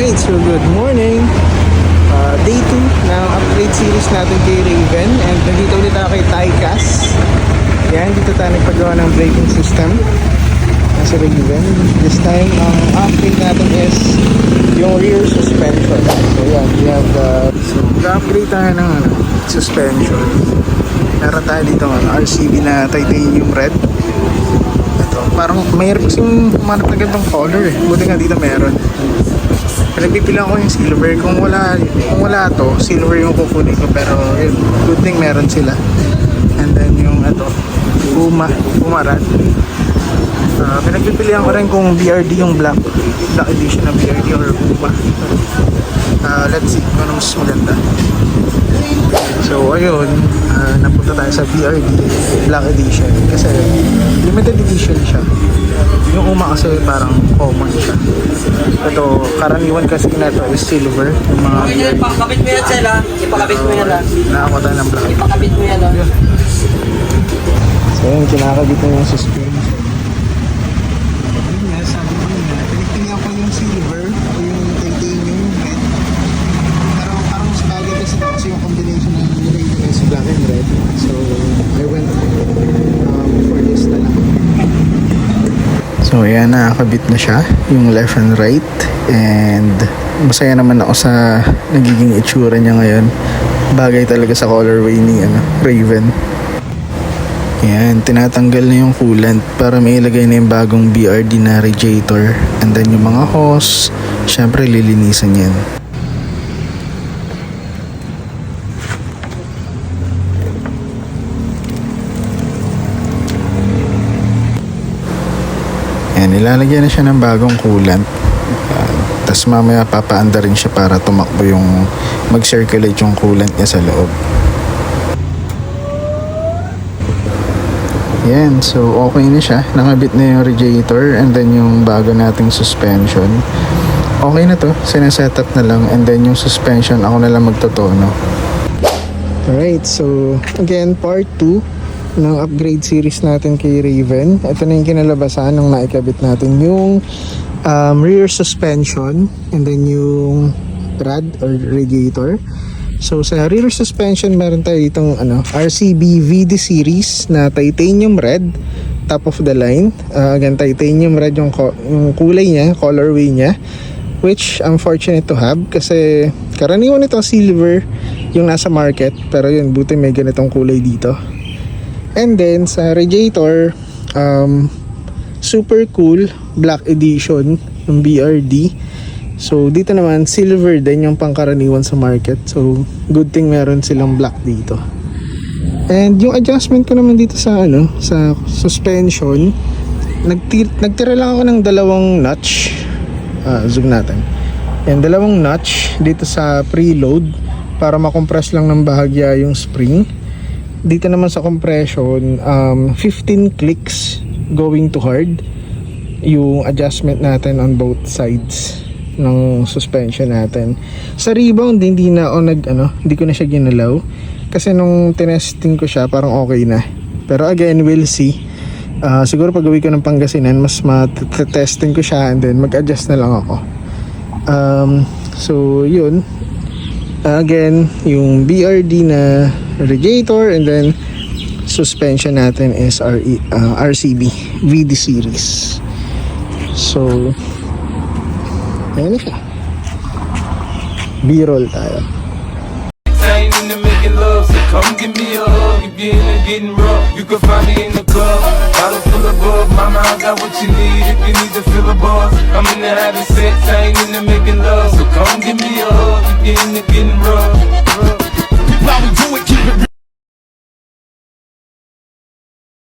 Alright, so good morning. Day 2 ng upgrade series natin kay Raven. And nandito ulit ako kay Tycas. Yan, dito tayo nagpagawa ng braking system sa Raven. This time, ang upgrade natin is yung rear suspension. So yan, we have the upgrade tayo ng suspension. Meron tayo dito RCB na titanium red. Ito, parang mayroon kasing humanap na gandang color eh. Buti nga dito meron. Pinagpipilan ko yung silver. Kung wala to, silver yung kukunin ko. Pero yun, good thing meron sila. And then yung Puma red. Pinagpipilian ko rin kung BRD yung black edition na BRD or Puma. Let's see kung ano mas maganda. So ayun, napunta tayo sa BRD black edition kasi limited edition siya. Yung Puma kasi parang common siya. Ito, karaniwan kasi na ito is silver. Yung mga ipakabit mo yan, Sela. Ipakabit mo yan, ha. Nakakuha tayo ng black. Ipakabit mo yan, ha. So yun, kinakabit na yung suspension. Yes, sabi ko yun, pinagpilihan ko yung silver o yung titanium red. Pero parang mas bagay kasi yung combination ng Raven is black and red. So I went for this na lang. So ayan, nakakabit na siya yung left and right. And masaya naman ako sa nagiging itsura niya ngayon. Bagay talaga sa colorway ni Raven. Ayan, tinatanggal na yung coolant para may ilagay na yung bagong BRD na radiator. And then yung mga hose, syempre lilinisan yan. Ayan, ilalagyan na siya ng bagong coolant. Tapos mamaya papaanda rin siya para tumakbo yung mag-circulate yung coolant niya sa loob. Yan, so okay na siya. Nakabit na yung radiator and then yung bago nating suspension. Okay na to, sinaset up na lang and then yung suspension ako na lang magtotono. Alright, so again part 2 ng upgrade series natin kay Raven. Ito na yung kinalabasan ng naikabit natin yung rear suspension and then yung rad or radiator. So sa rear suspension meron tayo itong RCB VD series na titanium red, top of the line. Again, titanium red yung kulay niya, colorway niya, which I'm fortunate to have kasi karaniwan ito silver yung nasa market, pero yun, buti may ganitong kulay dito. And then sa radiator, super cool black edition yung BRD. So dito naman silver din yung pangkaraniwan sa market. So good thing meron silang black dito. And yung adjustment ko naman dito sa sa suspension, nagtira lang ako ng dalawang notch. Zoom natin. Yan, dalawang notch dito sa preload para makompress lang ng bahagya yung spring. Dito naman sa compression, 15 clicks going to hard yung adjustment natin on both sides ng suspension natin. Sa rebound hindi ko na siya ginalaw kasi nung tinesting ko siya parang okay na. Pero again, we'll see. Siguro pag uwi ko ng Pangasinan mas matesting ko siya and then mag-adjust na lang ako. So yun, again yung BRD na radiator and then suspension natin is RCB VD series. So ayan na siya. B-roll tayo. Come give me a hug if you're in there getting rough. You can find me in the club, bottle full of bug. Mama, I got what you need if you need to fill a buzz. I'm in there having sex, I ain't in there making love. So come give me a hug if you're in there getting rough.